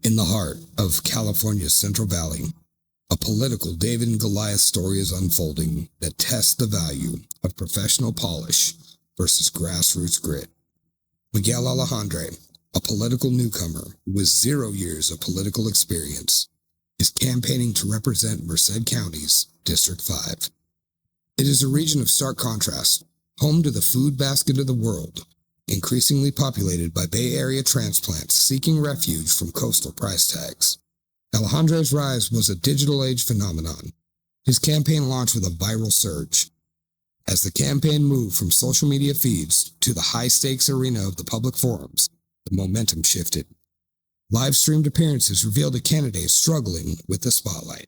In the heart of California's Central Valley, a political David and Goliath story is unfolding that tests the value of professional polish versus grassroots grit. Miguel Alejandre, a political newcomer with 0 years of political experience, is campaigning to represent Merced County's District 5. It is a region of stark contrast, home to the food basket of the world, increasingly populated by Bay Area transplants seeking refuge from coastal price tags. Alejandre's rise was a digital age phenomenon. His campaign launched with a viral surge. As the campaign moved from social media feeds to the high-stakes arena of the public forums, the momentum shifted. Live-streamed appearances revealed a candidate struggling with the spotlight.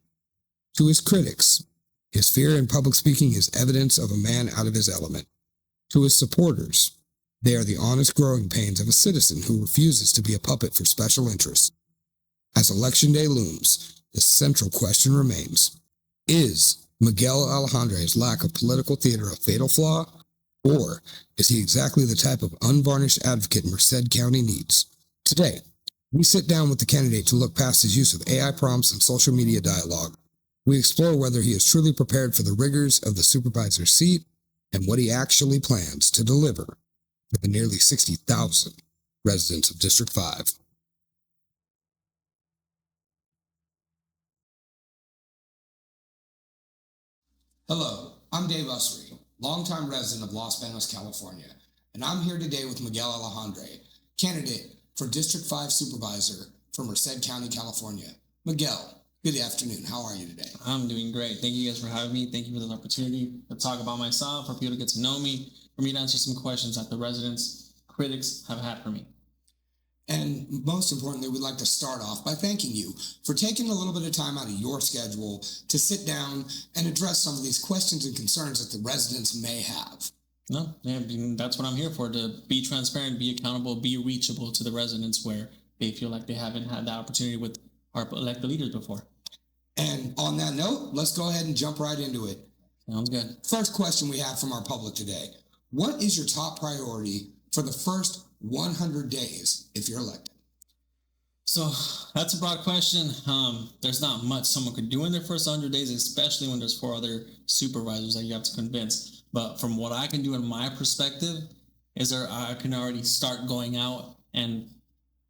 To his critics, his fear in public speaking is evidence of a man out of his element. To his supporters, they are the honest growing pains of a citizen who refuses to be a puppet for special interests. As Election Day looms, the central question remains: is Miguel Alejandre's lack of political theater a fatal flaw, or is he exactly the type of unvarnished advocate Merced County needs? Today, we sit down with the candidate to look past his use of AI prompts and social media dialogue. We explore whether he is truly prepared for the rigors of the supervisor's seat and what he actually plans to deliver for the nearly 60,000 residents of District 5. Hello, I'm Dave Ussery, longtime resident of Los Banos, California, and I'm here today with Miguel Alejandre, candidate for District 5 Supervisor for Merced County, California. Miguel, good afternoon. How are you today? I'm doing great. Thank you guys for having me. Thank you for this opportunity to talk about myself, for people to get to know me, for me to answer some questions that the residents, critics have had for me. And most importantly, we'd like to start off by thanking you for taking a little bit of time out of your schedule to sit down and address some of these questions and concerns that the residents may have. No, yeah, that's what I'm here for, to be transparent, be accountable, be reachable to the residents where they feel like they haven't had that opportunity with our elected leaders before. And on that note, let's go ahead and jump right into it. Sounds good. First question we have from our public today: what is your top priority for the first 100 days if you're elected? So that's a broad question. There's not much someone could do in their first 100 days, especially when there's 4 other supervisors that you have to convince. But from what I can do in my perspective, I can already start going out and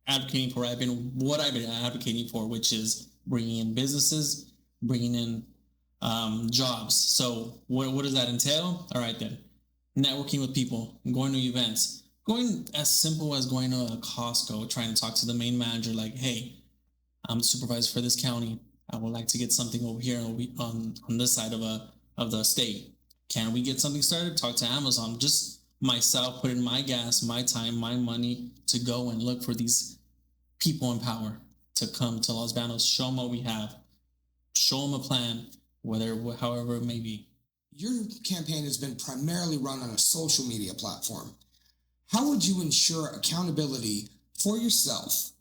advocating for what I've been advocating for, which is bringing in businesses, bringing in jobs. So what does that entail? All right then, networking with people, going to events. Going as simple as going to a Costco, trying to talk to the main manager, like, hey, I'm the supervisor for this county. I would like to get something over here on this side of the state. Can we get something started? Talk to Amazon. Just myself, put in my gas, my time, my money to go and look for these people in power to come to Los Banos, show them what we have, show them a plan, however it may be. Your campaign has been primarily run on a social media platform. How would you ensure accountability for yourself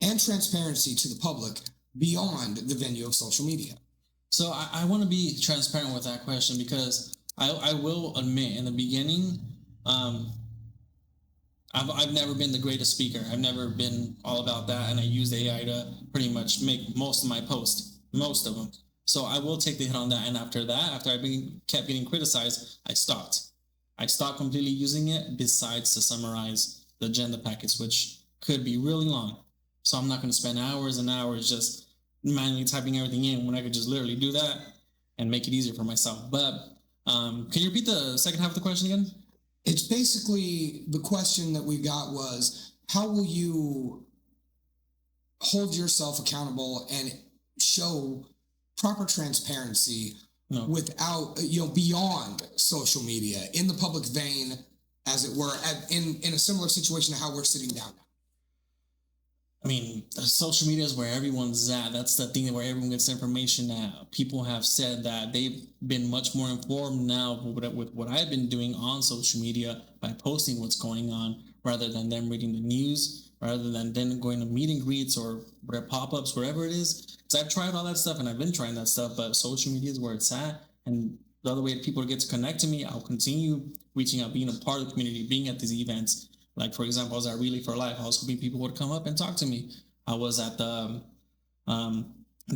and transparency to the public beyond the venue of social media? So I want to be transparent with that question, because I will admit in the beginning, I've never been the greatest speaker. I've never been all about that, and I used AI to pretty much make most of my posts, most of them. So I will take the hit on that, and after that, after kept getting criticized, I stopped. I stopped completely using it, besides to summarize the agenda packets, which could be really long. So I'm not going to spend hours and hours just manually typing everything in when I could just literally do that and make it easier for myself. But can you repeat the second half of the question again? It's basically, the question that we got was, how will you hold yourself accountable and show proper transparency without, beyond social media, in the public vein, as it were, in a similar situation to how we're sitting down now? I mean, social media is where everyone's at. That's the thing, where everyone gets information. That people have said that they've been much more informed now with what I've been doing on social media by posting what's going on, rather than them reading the news, rather than them going to meet and greets or pop-ups, wherever it is. Because I've tried all that stuff, and I've been trying that stuff, but social media is where it's at. And the other way people get to connect to me, I'll continue reaching out, being a part of the community, being at these events. Like, for example, I was at Relay for Life. I was hoping people would come up and talk to me. I was at the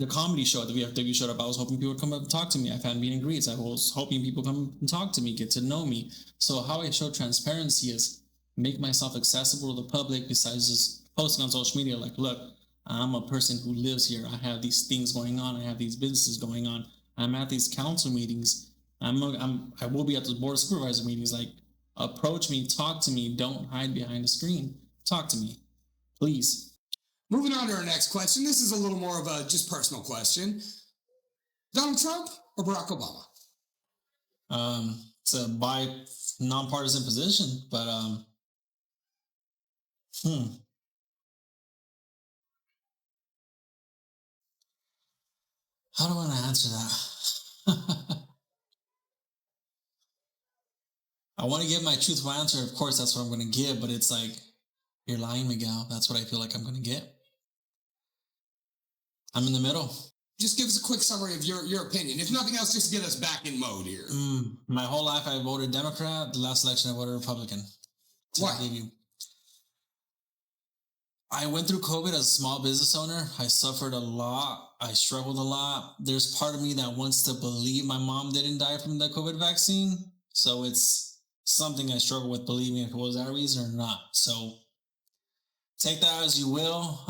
comedy show at the VFW showed up. I was hoping people would come up and talk to me. I've had meet and greets. I was hoping people come and talk to me, get to know me. So how I show transparency is make myself accessible to the public besides just posting on social media. Like, look, I'm a person who lives here. I have these things going on. I have these businesses going on. I'm at these council meetings. I will be at the board of supervisor meetings. Like, approach me, talk to me. Don't hide behind a screen. Talk to me, please. Moving on to our next question. This is a little more of a just personal question. Donald Trump or Barack Obama? It's a nonpartisan position, but how do I want to answer that? I want to give my truthful answer. Of course, that's what I'm going to give, but it's like, you're lying, Miguel. That's what I feel like I'm going to get. I'm in the middle. Just give us a quick summary of your opinion. If nothing else, just to get us back in mode here. My whole life, I voted Democrat. The last election, I voted Republican. Why? I went through COVID as a small business owner. I suffered a lot. I struggled a lot. There's part of me that wants to believe my mom didn't die from the COVID vaccine. So it's something I struggle with believing if it was that reason or not. So take that as you will.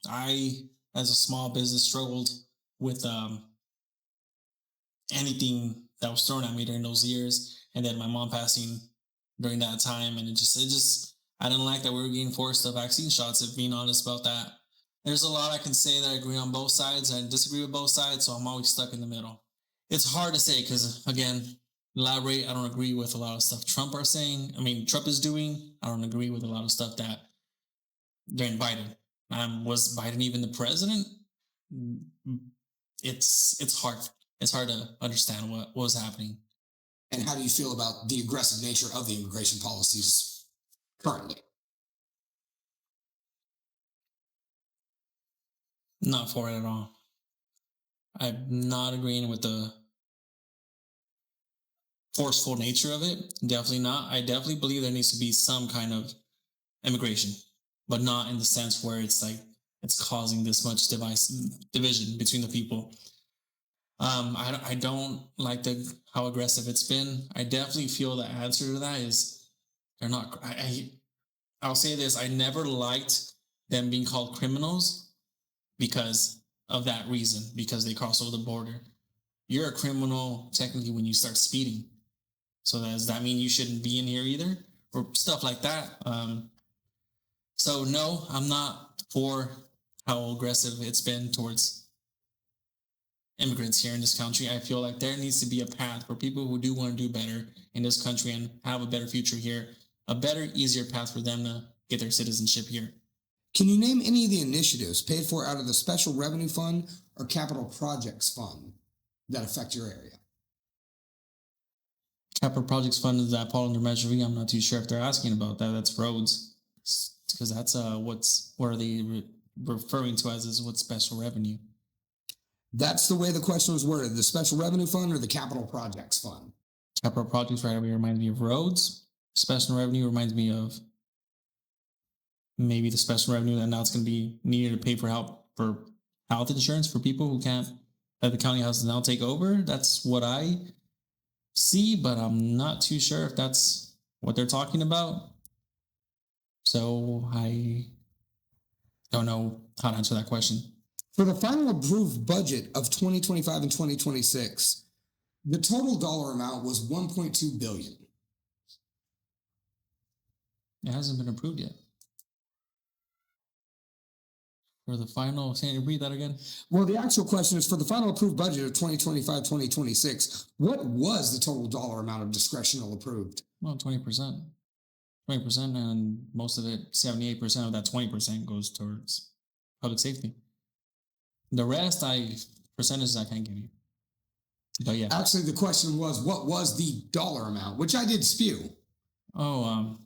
I, as a small business, struggled with anything that was thrown at me during those years. And then my mom passing during that time. And it just, I didn't like that we were getting forced to vaccine shots, if being honest about that. There's a lot I can say that I agree on both sides. I disagree with both sides, so I'm always stuck in the middle. It's hard to say because, again, elaborate, I don't agree with a lot of stuff Trump is doing. I don't agree with a lot of stuff that during Biden. Was Biden even the president? It's hard. It's hard to understand what was happening. And how do you feel about the aggressive nature of the immigration policies currently? Not for it at all. I'm not agreeing with the forceful nature of it. Definitely not. I definitely believe there needs to be some kind of immigration, but not in the sense where it's like it's causing this much division between the people. I don't like how aggressive it's been. I definitely feel the answer to that is they're not. I'll say this: I never liked them being called criminals because of that reason, because they cross over the border. You're a criminal technically when you start speeding. So does that mean you shouldn't be in here either, or stuff like that? So no, I'm not for how aggressive it's been towards immigrants here in this country. I feel like there needs to be a path for people who do want to do better in this country and have a better future here, a better, easier path for them to get their citizenship here. Can you name any of the initiatives paid for out of the Special Revenue Fund or Capital Projects Fund that affect your area? Capital Projects Fund, is that fall under Measure V? I'm not too sure if they're asking about that. That's roads, because that's what are they referring to as what special revenue? That's the way the question was worded. The Special Revenue Fund or the Capital Projects Fund? Capital Projects right away reminds me of roads. Special revenue reminds me of maybe the special revenue that now it's going to be needed to pay for health insurance for people who can't, that the county has to now take over. That's what I see, but I'm not too sure if that's what they're talking about. So I don't know how to answer that question. For the final approved budget of 2025 and 2026, the total dollar amount was $1.2 billion. It hasn't been approved yet. For the final, can you read that again? Well, the actual question is for the final approved budget of 2025-2026, what was the total dollar amount of discretional approved? Well, 20%. 20%, and most of it, 78% of that 20% goes towards public safety. The rest, percentages I can't give you. But yeah. Actually, the question was, what was the dollar amount? Which I did spew. Oh,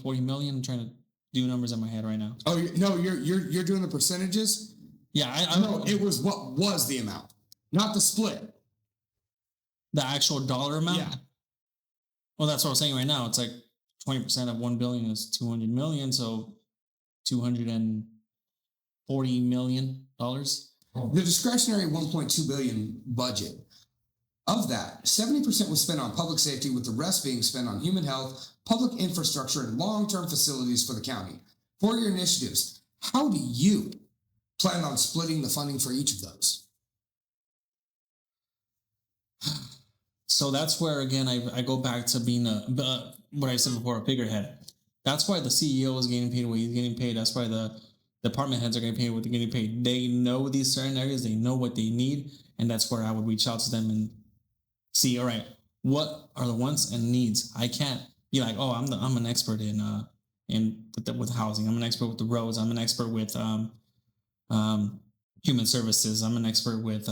40 million. I'm trying to do numbers in my head right now. Oh no, you're doing the percentages. Yeah, I know it was what was the amount, not the split. The actual dollar amount? Yeah. Well, that's what I'm saying right now. It's like 20% of 1 billion is 200 million. So $240 million. The discretionary 1.2 billion budget, of that, 70% was spent on public safety, with the rest being spent on human health, public infrastructure, and long-term facilities for the county. For your initiatives, how do you plan on splitting the funding for each of those? So that's where, again, I go back to being what I said before, a figurehead. That's why the CEO is getting paid what he's getting paid. That's why the department heads are getting paid what they're getting paid. They know these certain areas, they know what they need, and that's where I would reach out to them and see, all right, what are the wants and needs? I can't be like, oh, I'm an expert with housing. I'm an expert with the roads. I'm an expert with human services. I'm an expert with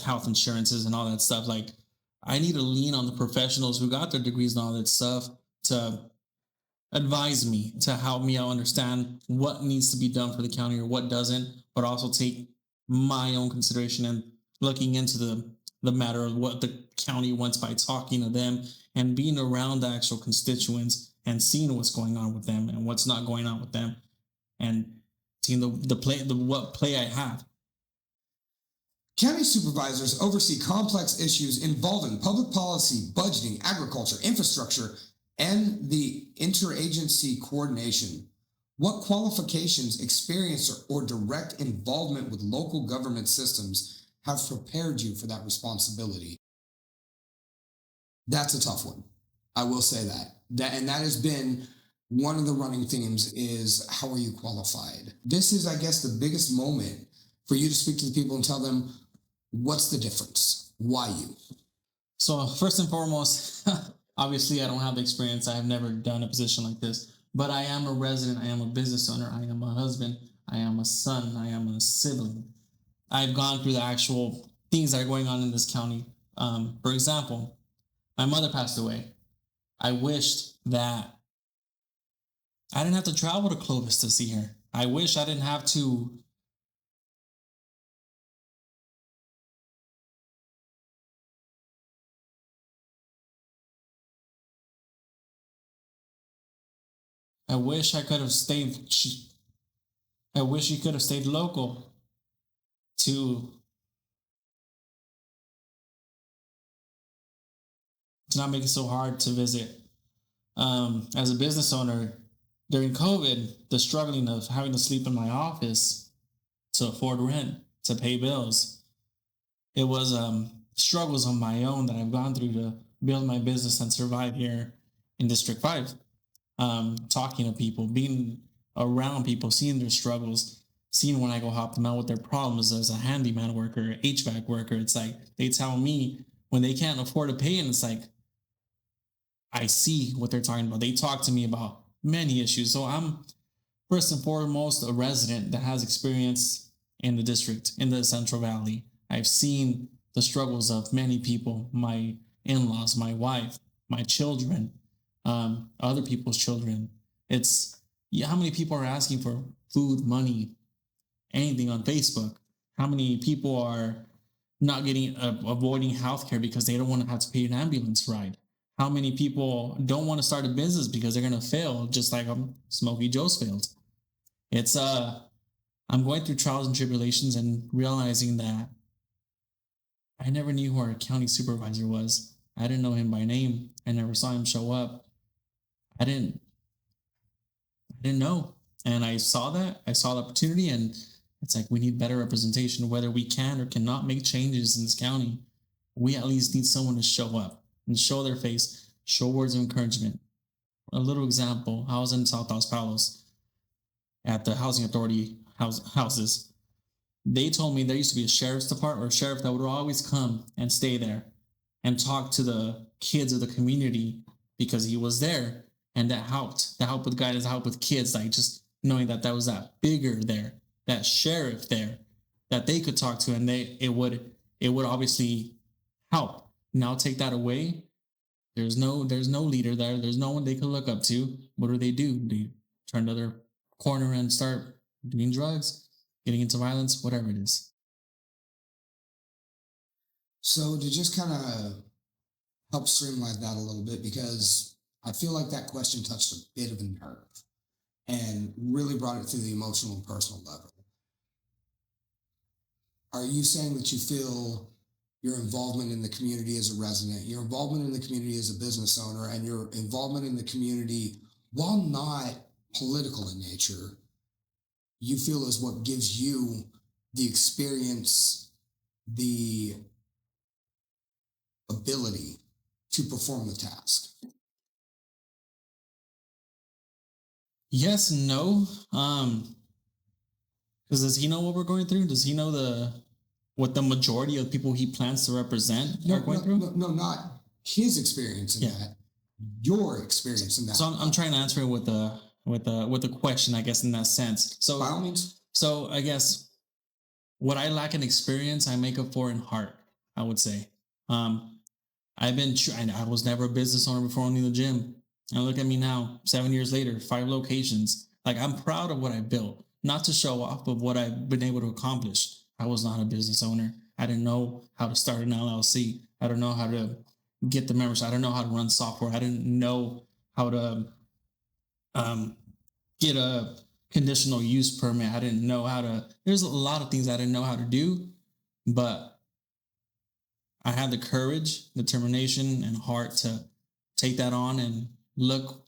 health insurances and all that stuff. Like, I need to lean on the professionals who got their degrees and all that stuff to advise me, to help me out understand what needs to be done for the county or what doesn't, but also take my own consideration and looking into the matter of what the county wants by talking to them and being around the actual constituents and seeing what's going on with them and what's not going on with them, and seeing what play I have. County supervisors oversee complex issues involving public policy, budgeting, agriculture, infrastructure, and the interagency coordination. What qualifications, experience, or direct involvement with local government systems have prepared you for that responsibility? That's a tough one. I will say that. And that has been one of the running themes, is how are you qualified? This is, I guess, the biggest moment for you to speak to the people and tell them, what's the difference? Why you? So first and foremost, obviously I don't have the experience. I have never done a position like this, but I am a resident. I am a business owner. I am a husband. I am a son. I am a sibling. I've gone through the actual things that are going on in this county. For example, my mother passed away. I wished that I didn't have to travel to Clovis to see her. I wish I didn't have to I wish I could have stayed. I wish you could have stayed local to not make it so hard to visit. As a business owner, during COVID, the struggling of having to sleep in my office to afford rent, to pay bills, it was struggles on my own that I've gone through to build my business and survive here in District 5. Talking to people, being around people, seeing their struggles, seeing when I go help them out with their problems as a handyman worker, HVAC worker. It's like they tell me when they can't afford to pay, and it's like I see what they're talking about. They talk to me about many issues. So I'm first and foremost a resident that has experience in the district, in the Central Valley. I've seen the struggles of many people, my in-laws, my wife, my children, other people's children. It's how many people are asking for food, money, anything on Facebook? How many people are not getting avoiding healthcare because they don't want to have to pay an ambulance ride? How many people don't want to start a business because they're going to fail, just like Smokey Joe's failed? It's I'm going through trials and tribulations and realizing that I never knew who our county supervisor was. I didn't know him by name. I never saw him show up. I didn't know. And I saw that. I saw the opportunity, and it's like we need better representation, whether we can or cannot make changes in this county. We at least need someone to show up and show their face, show words of encouragement. A little example, I was in South Los Palos at the Housing Authority houses. They told me there used to be a sheriff's department or a sheriff that would always come and stay there and talk to the kids of the community because he was there. And that helped. That helped with guidance, helped with kids, like just knowing that was that bigger there, that sheriff there, that they could talk to, and it would obviously help. Now take that away. There's no leader there. There's no one they could look up to. What do? They turn to their corner and start doing drugs, getting into violence, whatever it is. So to just kind of help streamline that a little bit, because I feel like that question touched a bit of a nerve and really brought it to the emotional and personal level. Are you saying that you feel your involvement in the community as a resident, your involvement in the community as a business owner, and your involvement in the community, while not political in nature, you feel is what gives you the experience, the ability to perform the task? Yes and no. Because does he know what we're going through? Does he know what the majority of people he plans to represent are going through? No, not his experience in that. Your experience in that. So I'm trying to answer it with a question, I guess, in that sense. So by all means. So I guess what I lack in experience, I make up for in heart, I would say. I was never a business owner before owning the gym. And look at me now, 7 years later, 5 locations. Like, I'm proud of what I built, not to show off of what I've been able to accomplish. I was not a business owner. I didn't know how to start an LLC. I don't know how to get the members. I don't know how to run software. I didn't know how to get a conditional use permit. I didn't know how to, there's a lot of things I didn't know how to do, but I had the courage, determination, and heart to take that on. And look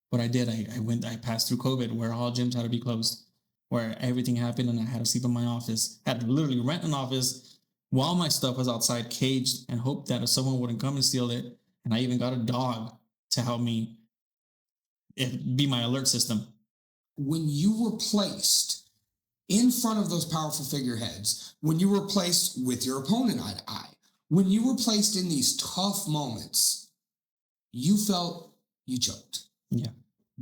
what I did. I passed through COVID, where all gyms had to be closed, where everything happened, and I had to sleep in my office. I had to literally rent an office while my stuff was outside caged, and hope that if someone wouldn't come and steal it. And I even got a dog to help me be my alert system. When you were placed in front of those powerful figureheads, when you were placed with your opponent eye to eye, when you were placed in these tough moments, you felt you choked. Yeah.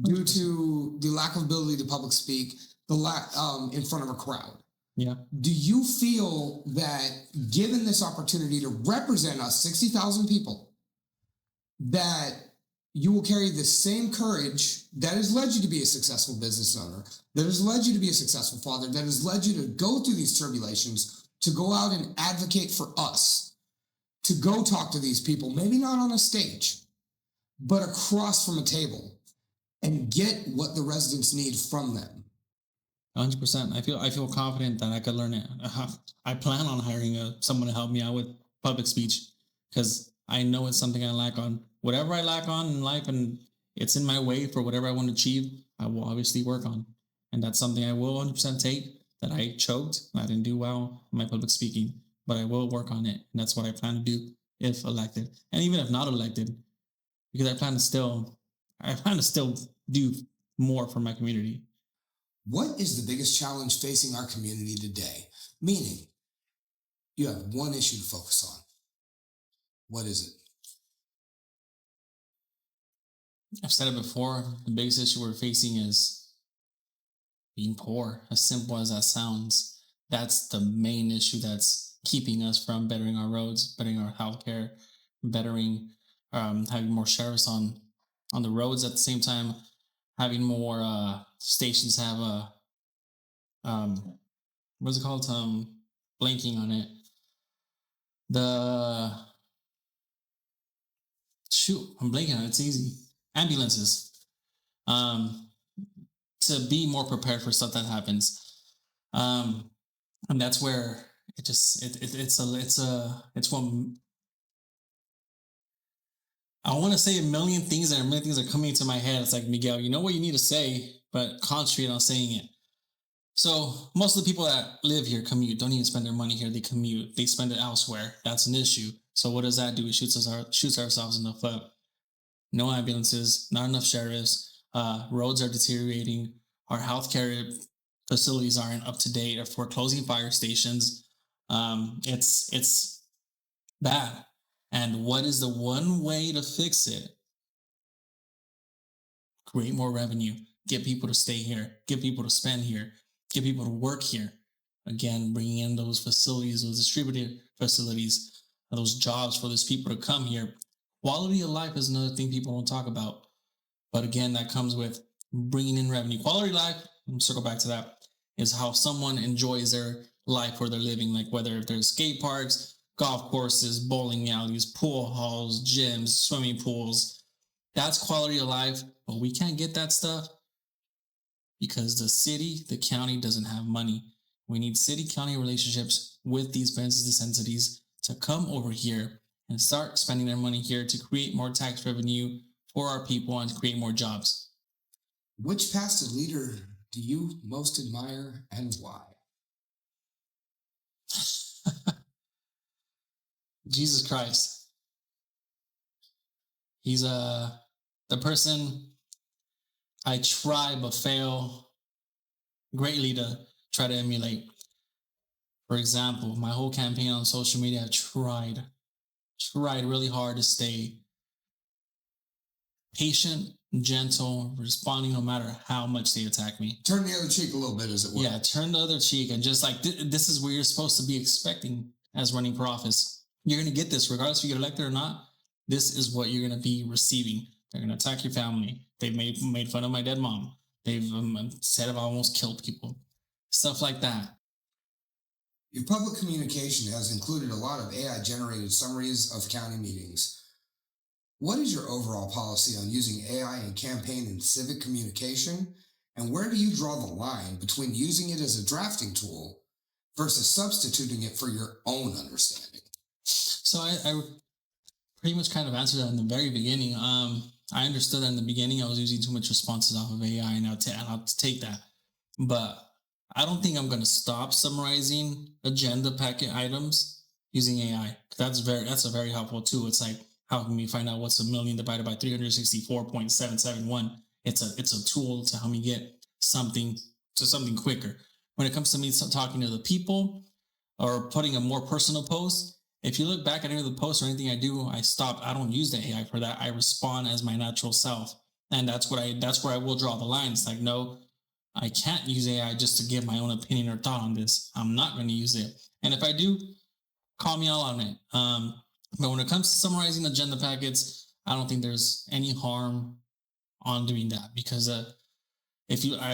Due to the lack of ability to public speak, the lack in front of a crowd. Yeah. Do you feel that, given this opportunity to represent us, 60,000 people, that you will carry the same courage that has led you to be a successful business owner, that has led you to be a successful father, that has led you to go through these tribulations, to go out and advocate for us, to go talk to these people, maybe not on a stage, but across from a table, and get what the residents need from them? 100%. I feel confident that I could learn it. I plan on hiring someone to help me out with public speech, because I know it's something I lack on. Whatever I lack on in life, and it's in my way for whatever I want to achieve, I will obviously work on. And that's something I will 100% take, that I choked. I didn't do well in my public speaking, but I will work on it. And that's what I plan to do if elected. And even if not elected, because I plan to still do more for my community. What is the biggest challenge facing our community today? Meaning, you have one issue to focus on. What is it? I've said it before. The biggest issue we're facing is being poor. As simple as that sounds, that's the main issue that's keeping us from bettering our roads, bettering our healthcare, bettering, having more sheriffs on the roads. At the same time, having more stations have what's it called? Blanking on it. I'm blanking on it. It's easy. Ambulances. To be more prepared for stuff that happens. And that's where it's one. I want to say a million things, and a million things are coming into my head. It's like, Miguel, you know what you need to say, but concentrate on saying it. So most of the people that live here commute, don't even spend their money here. They commute, they spend it elsewhere. That's an issue. So what does that do? It shoots ourselves in the foot. No ambulances, not enough sheriffs. Roads are deteriorating. Our healthcare facilities aren't up to date. If we're closing fire stations, it's bad. And what is the one way to fix it? Create more revenue. Get people to stay here. Get people to spend here. Get people to work here. Again, bringing in those facilities, those distributed facilities, those jobs for those people to come here. Quality of life is another thing people don't talk about. But again, that comes with bringing in revenue. Quality of life, circle back to that, is how someone enjoys their life where they're living, like whether there's skate parks, golf courses, bowling alleys, pool halls, gyms, swimming pools. That's quality of life, but we can't get that stuff because the county doesn't have money. We need city-county relationships with these business entities to come over here and start spending their money here to create more tax revenue for our people and create more jobs. Which past leader do you most admire and why? Jesus Christ. He's the person I try but fail greatly to try to emulate. For example, my whole campaign on social media, I tried really hard to stay patient, gentle, responding no matter how much they attack me. Turn the other cheek a little bit, as it were. Yeah, turn the other cheek and just like, this is what you're supposed to be expecting as running for office. You're going to get this regardless if you get elected or not. This is what you're going to be receiving. They're going to attack your family. They've made fun of my dead mom. They've said I've almost killed people. Stuff like that. Your public communication has included a lot of AI-generated summaries of county meetings. What is your overall policy on using AI in campaign and civic communication? And where do you draw the line between using it as a drafting tool versus substituting it for your own understanding? So I pretty much kind of answered that in the very beginning. I understood that in the beginning I was using too much responses off of AI, and I'll take that. But I don't think I'm going to stop summarizing agenda packet items using AI. That's a very helpful tool. It's like, how can we find out what's a million divided by 364.771? It's a tool to help me get something quicker. When it comes to me talking to the people or putting a more personal post, if you look back at any of the posts or anything I do, I stop. I don't use the AI for that. I respond as my natural self. And that's where I will draw the lines. Like, no, I can't use AI just to give my own opinion or thought on this. I'm not going to use it. And if I do, call me out on it. But when it comes to summarizing agenda packets, I don't think there's any harm on doing that, because I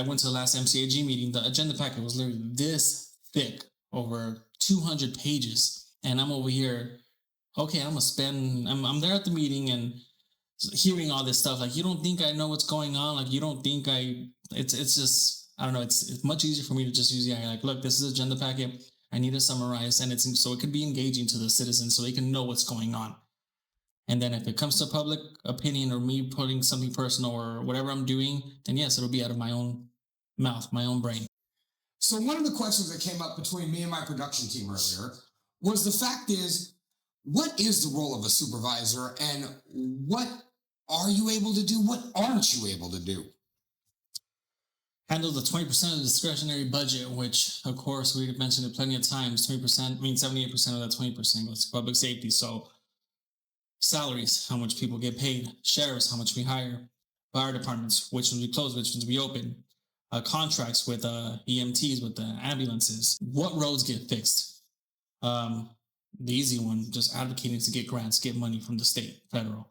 went to the last MCAG meeting, the agenda packet was literally this thick, over 200 pages. And I'm over here, okay, I'm there at the meeting and hearing all this stuff. Like, you don't think I know what's going on? Like, you don't think it's just, I don't know, it's much easier for me to just use the AI. Like, look, this is agenda packet. I need to summarize, and so it could be engaging to the citizens so they can know what's going on. And then if it comes to public opinion or me putting something personal or whatever I'm doing, then yes, it'll be out of my own mouth, my own brain. So one of the questions that came up between me and my production team earlier was the fact is, what is the role of a supervisor, and what are you able to do? What aren't you able to do? Handle the 20% of the discretionary budget, which, of course, we've mentioned it plenty of times. 78% of that 20% goes to public safety. So salaries, how much people get paid, sheriffs, how much we hire, fire departments, which ones we close, which ones we open, contracts with EMTs, with the ambulances, what roads get fixed. The easy one, just advocating to get grants, get money from the state, federal.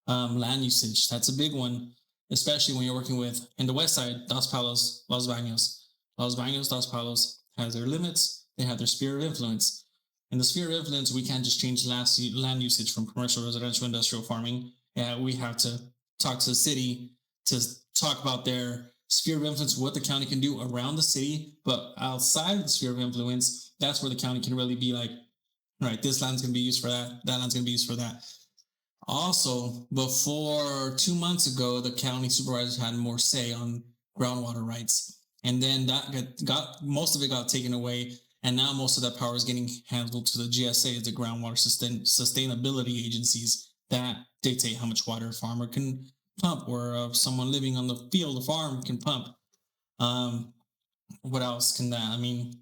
Land usage, that's a big one, especially when you're working with, in the west side, Dos Palos, Los Baños. Los Baños, Dos Palos has their limits, they have their sphere of influence. In the sphere of influence, we can't just change land usage from commercial, residential, industrial farming. We have to talk to the city to talk about their sphere of influence, what the county can do around the city, but outside of the sphere of influence, that's where the county can really be like, all right, this land's going to be used for that land's going to be used for that. Also, before 2 months ago, the county supervisors had more say on groundwater rights. And then that most of it got taken away. And now most of that power is getting handled to the GSA, the groundwater sustainability agencies that dictate how much water a farmer can pump, or someone living on the field, the farm, can pump. What else can that? I mean,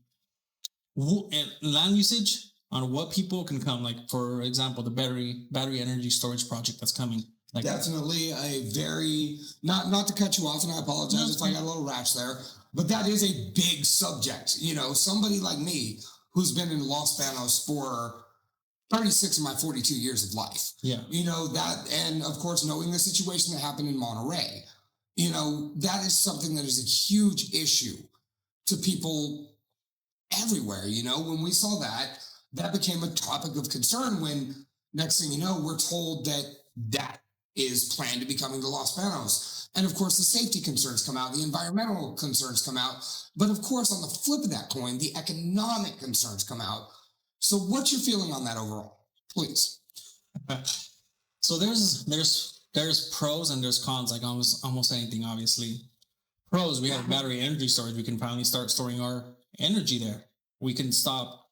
land usage on what people can come, like, for example, the battery energy storage project that's coming. Like, definitely a very, not to cut you off, and I apologize if I got a little rash there, but that is a big subject. You know, somebody like me who's been in Los Banos for 36 of my 42 years of life. Yeah. You know, that, and of course, knowing the situation that happened in Monterey, you know, that is something that is a huge issue to people everywhere. You know, when we saw that, that became a topic of concern when next thing you know, we're told that that is planned to becoming the Los Banos. And of course, the safety concerns come out, the environmental concerns come out. But of course, on the flip of that coin, the economic concerns come out. So what's your feeling on that overall? Please. So there's pros and there's cons, like almost anything, obviously. Pros, we have battery energy storage. We can finally start storing our energy there. We can stop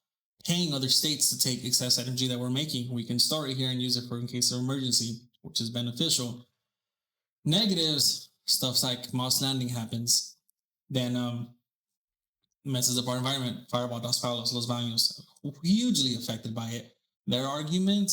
paying other states to take excess energy that we're making. We can store it here and use it for in case of emergency, which is beneficial. Negatives, stuff like Moss Landing happens, then messes up our environment. Fireball, Dos Palos, Los Baños, hugely affected by it. Their argument,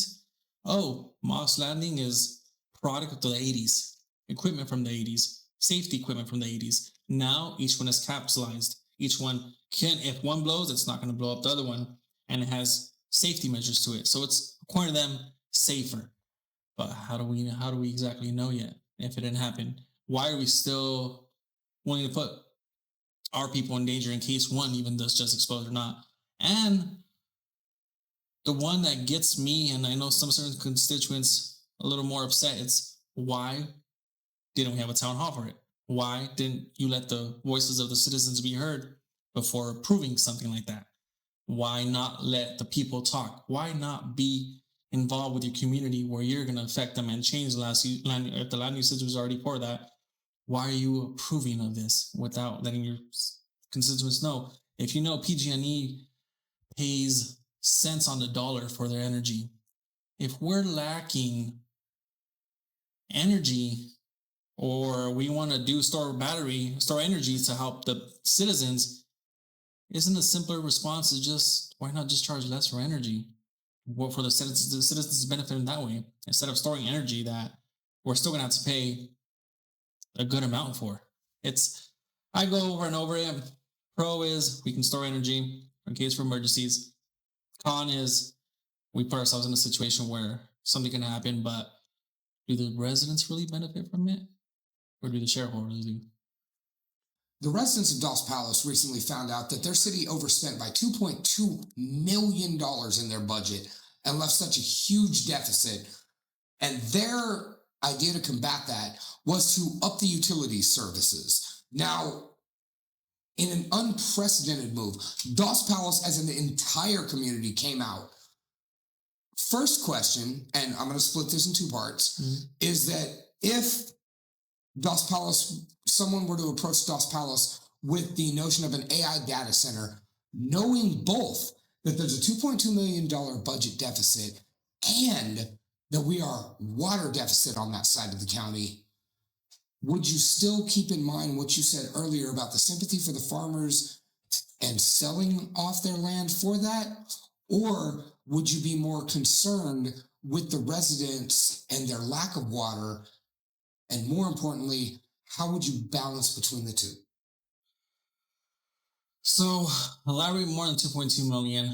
Moss Landing is product of the 80s, equipment from the 80s, safety equipment from the 80s. Now each one is capsulized. Each one can, if one blows, it's not going to blow up the other one, and it has safety measures to it. So it's, according to them, safer. But how do we exactly know yet if it didn't happen? Why are we still willing to put our people in danger in case one even does just explode or not? And the one that gets me, and I know some certain constituents a little more upset, it's why didn't we have a town hall for it? Why didn't you let the voices of the citizens be heard before approving something like that? Why not let the people talk? Why not be involved with your community where you're going to affect them and change if the land usage was already for that? Why are you approving of this without letting your constituents know? If you know PG&E pays cents on the dollar for their energy, if we're lacking energy, or we want to store energy to help the citizens, isn't a simpler response to just, why not just charge less for energy? Well, for the citizens benefit in that way, instead of storing energy that we're still going to have to pay a good amount for. I go over and over it. Pro is we can store energy in case for emergencies. Con is we put ourselves in a situation where something can happen, but do the residents really benefit from it? Or do the shareholders do? The residents of Dos Palos recently found out that their city overspent by $2.2 million in their budget and left such a huge deficit. And their idea to combat that was to up the utility services. Now, in an unprecedented move, Dos Palos as an entire community came out. First question, and I'm going to split this in two parts, is that if Dos Palos, someone were to approach Dos Palos with the notion of an AI data center, knowing both that there's a $2.2 million budget deficit and that we are water deficit on that side of the county, would you still keep in mind what you said earlier about the sympathy for the farmers and selling off their land for that? Or would you be more concerned with the residents and their lack of water? And more importantly, how would you balance between the two? So, elaborate more than 2.2 million.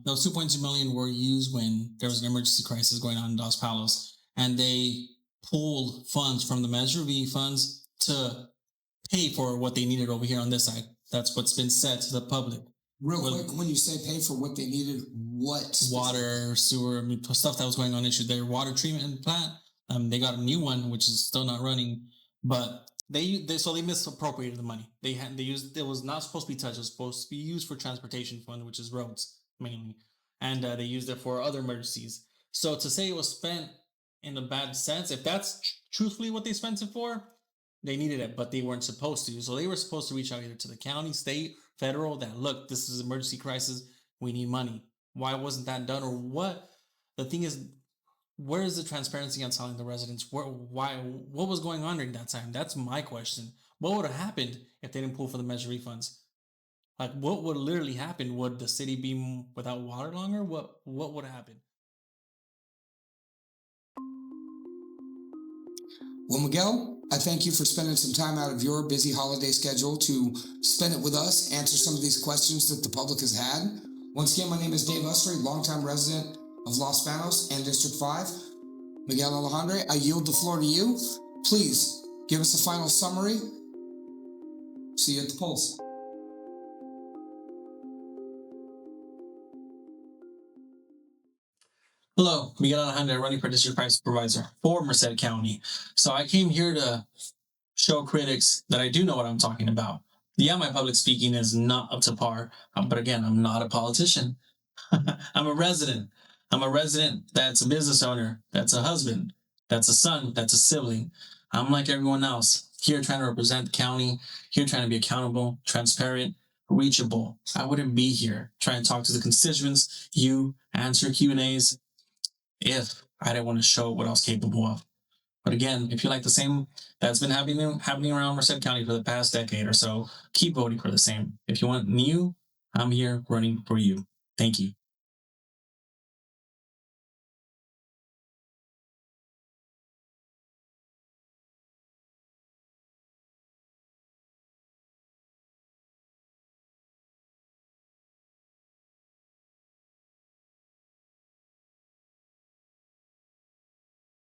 Those 2.2 million were used when there was an emergency crisis going on in Dos Palos, and they pulled funds from the Measure V funds to pay for what they needed over here on this side. That's what's been said to the public. Real quick, when you say pay for what they needed, what? Water, sewer, stuff that was going on issues. Their water treatment plant, they got a new one, which is still not running, but they misappropriated the money. It was not supposed to be touched. It was supposed to be used for transportation fund, which is roads mainly. And they used it for other emergencies. So to say it was spent in a bad sense, if that's truthfully what they spent it for, they needed it, but they weren't supposed to. So they were supposed to reach out either to the county, state, federal, that look, this is an emergency crisis. We need money. Why wasn't that done? Or what? The thing is, where is the transparency on telling the residents what was going on during that time? That's my question. What would have happened if they didn't pull for the Measure refunds? Like, what would literally happen? Would the city be without water longer? What would have happened? Well, Miguel, I thank you for spending some time out of your busy holiday schedule to spend it with us, answer some of these questions that the public has had. Once again, my name is Dave Usry, longtime resident of Los Banos and District 5. Miguel Alejandre, I yield the floor to you. Please give us a final summary. See you at the polls. Hello, Miguel Alejandre, running for District County Supervisor for Merced County. So I came here to show critics that I do know what I'm talking about. Yeah, my public speaking is not up to par, but again, I'm not a politician. I'm a resident. I'm a resident that's a business owner, that's a husband, that's a son, that's a sibling. I'm like everyone else, here trying to represent the county, here trying to be accountable, transparent, reachable. I wouldn't be here trying to talk to the constituents, you, answer Q&As, if I didn't want to show what I was capable of. But again, if you like the same that's been happening around Merced County for the past decade or so, keep voting for the same. If you want new, I'm here running for you. Thank you.